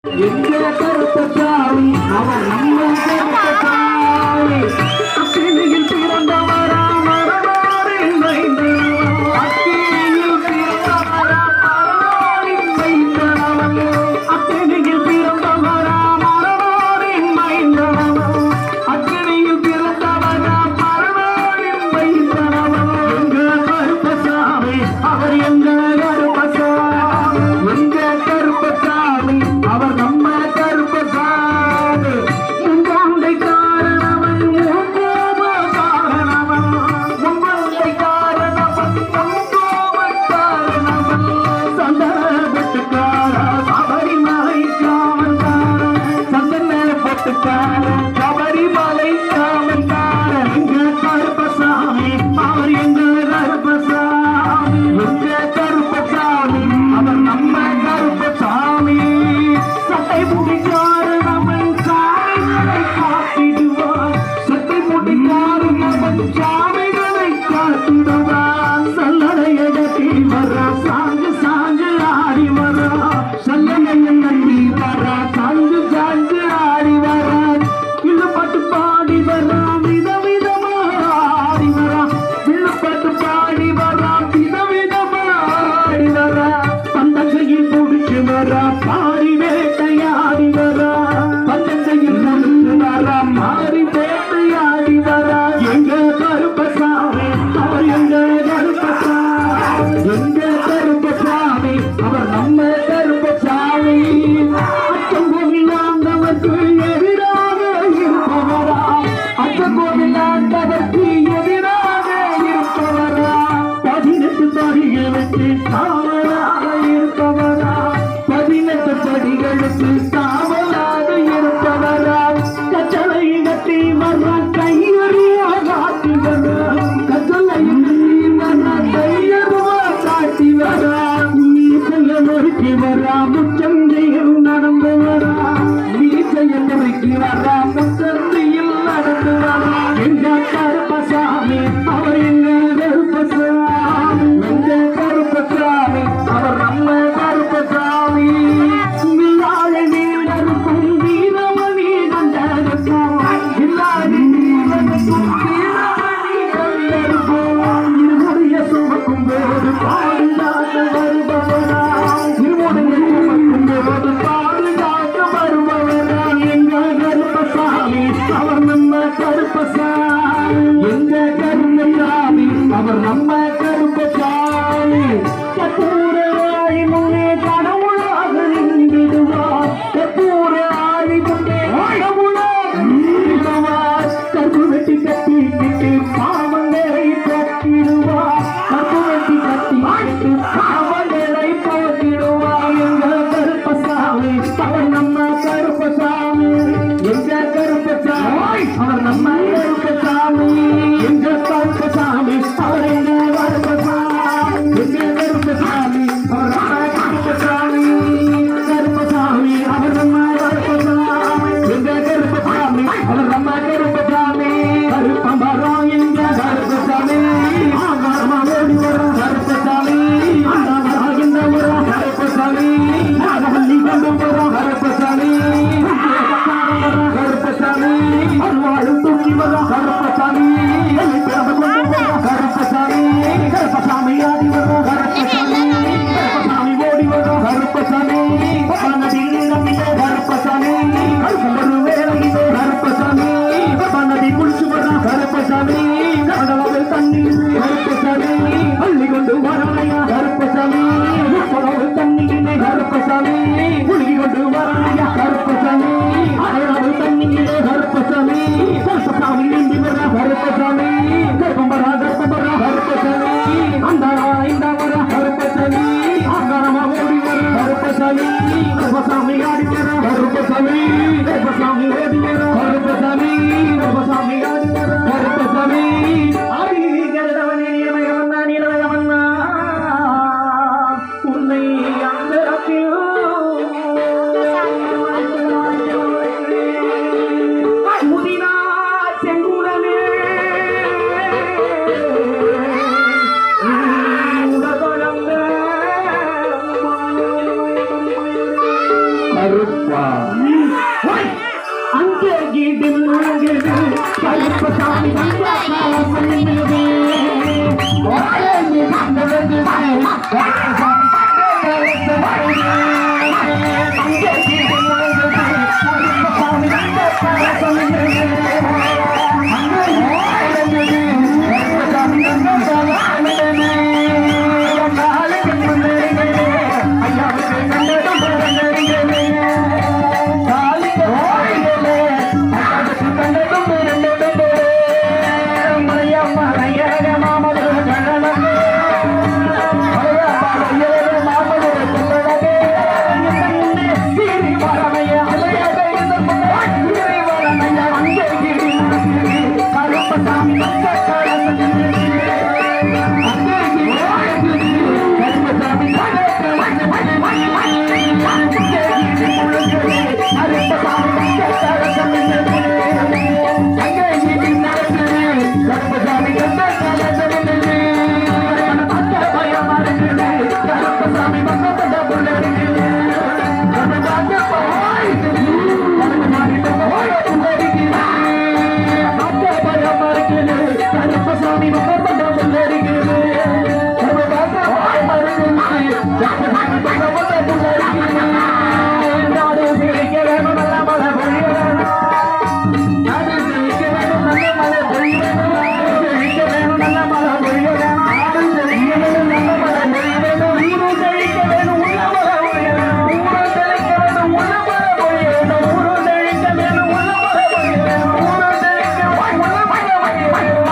எங்க கருப்பசாமி அவன் நம்ம கருப்பசாமி அக்கினியில் பிறந்தவரா மரபாரின் மைந்தனவன் அக்கினியில் பிறந்தவரா மரபாரின் மைந்தனவன் அக்கினியில் பிறந்தவரா மரபாரின் மைந்தனவன் அக்கினியில் பிறந்தவரா மரபாரின் மைந்தனவன் எங்க கருப்பசாமி அவர் எங்க கருப்பசாமி எங்க கருப்பசாமி அவர் நம்ம கருப்பசாமி முந்தாண்டை காரணவன் முகோப காரணவன் முந்தாண்டை காரணவன் முகோப காரணவன் சந்தனப்பட்டுக்கார சபரிமலை காவல்கார சந்தனப்பட்டுக்கார சபரிமலை காவல்கார எங்க கருப்பசாமி அவர் எங்க கருப்பசாமி எங்க கருப்பசாமி அவர் நம்ம கருப்பசாமி சட்டை முடிக்காரனவன் சாமிகளை காத்திடுவான் சட்டை முடிக்காரனவன் சாமிகளை காத்திடுவான் சல்லடையடத்தி வரா சாஞ்சு சாஞ்சு ஆடி வரா சல்லடையை நம்பி வரா சாஞ்சு சாஞ்சு ஆடி வரா வில்லுப்பட்டு பாடி வரா விதவிதமா ஆடி வரா வில்லுப்பட்டு பாடி வரா விதவிதமா ஆடி வரா பந்தங்கையில் பிடிச்சு வரா பாடி வேட்டையாடி வரா பந்தங்கையில் பிடிச்சு வரா மாறி வேட்டையாடி வரா எங்க கருப்பசாமி அவர் எங்க கருப்பசாமி எங்க கருப்பசாமி அவர் நம்ம கருப்பசாமி அச்சங்கோவில் ஆண்டவருக்கு எதிராக இருப்பவரா அச்சங்கோவில் ஆண்டவருக்கு எதிராக இருப்பவரா 18 படிகளுக்கு காவலாக இருப்பவரா 18 படிகளுக்கு காவலாக இருப்பவரா கச்சலை கட்டி வர்ற கையறியா காட்டி வரா கச்சலை கட்டி வர்ற கையறியா காட்டி வரா மீசைய நொறுக்கி வரா முச்சந்தையில் நடந்து வரா மீசைய நொறுக்கி வரா முச்சந்தையில் நடந்து வரா எங்க கருப்பசாமி அவர் எங்க கருப்பசாமி எங்க கருப்பசாமி அவர் நம்ம கருப்பசாமி வில்லாளி வீரருக்கும் வீரமணி கண்டருக்கும் வில்லாளி வீரருக்கும் வீரமணி கண்டருக்கும் இருமுடைய சுமக்கும் போது பாதுகாக்க வருபவரா இருமுடைய சுமக்கும் போது பாதுகாக்க வருபவரா எங்க கருப்பசாமி அவர் நம்ம கருப்பசாமி எங்க கருப்பசாமி அவர் நம்ம கருப்பசாமி கற்பூர ஆழி முன்னே கடவுளாக நின்றிடுவார் கற்பூர ஆழி முன்னே கடவுளாக நின்றிடுவார் கற்பு வெட்டி கட்டி விட்டு பாவங்களை போக்கிடுவார் கற்பு வெட்டி கட்டி விட்டு பாவங்களை போக்கிடுவார் எங்க கருப்பசாமி அவர் நம்ம கருப்பசாமி எங்க கருப்பசாமி அவர் நம்ம கருப்பசாமி எங்க கருப்பசாமி அவர் எங்க கருப்பசாமி எங்க கருப்பசாமி அவர் நம்ம கருப்பசாமி கருப்பசாமி அவர் நம்ம கருப்பசாமி எங்க கருப்பசாமி அவர் நம்ம கருப்பசாமி கருப்பம்பரம் எங்க கருப்பசாமி ஆகாரமா ஓடி வரும் கருப்பசாமி ஆகாரமாகின்ற வரும் கருப்பசாமி நாகவல்லி கொண்டு வரும் கருப்பசாமி கருப்பசாமி அருவாழும் தூக்கி வரும் கருப்பசாமி கருப்பசாமி கருப்பசாமி ஆடி வரும் கருப்பசாமி கருப்பசாமி ஓடி வரும் கருப்பசாமி நதியில் நம்பிக்கை கருப்பசாமி கருப்பரு வேலையிலே கருப்பசாமி நதி குளிச்சு வரும் கருப்பசாமி கடவுள் தண்ணீர் கருப்பசாமி பள்ளி கொண்டு வரலையா கருப்பசாமி கடவுள் தண்ணீரிலே கருப்பசாமி குளிகி கொண்டு வரலையா கருப்பசாமி கடவுள் தண்ணீரிலே கருப்பசாமி கருப்பசாமி நீந்தி வர கருப்பசாமி கருப்பம்பரா கருப்பம்பரா கருப்பசாமி அந்த இந்த வர கருப்பசாமி ஆகாரமா ஓடி வர கருப்பசாமி கருப்பசாமி ஆடி வர கருப்பசாமி கருப்பசாமி ஓடி வர கருப்பசாமி கருப்பசாமி ஆடி வர கருப்பசாமி ஆடி கருடவனே நீலமயவண்ணா நீலமயவண்ணா உன்னை அந்த முதினா செங்குடனே உடதளந்த கருப்ப அங்கே கீடு முழங்குது கருப்பசாமி Sabi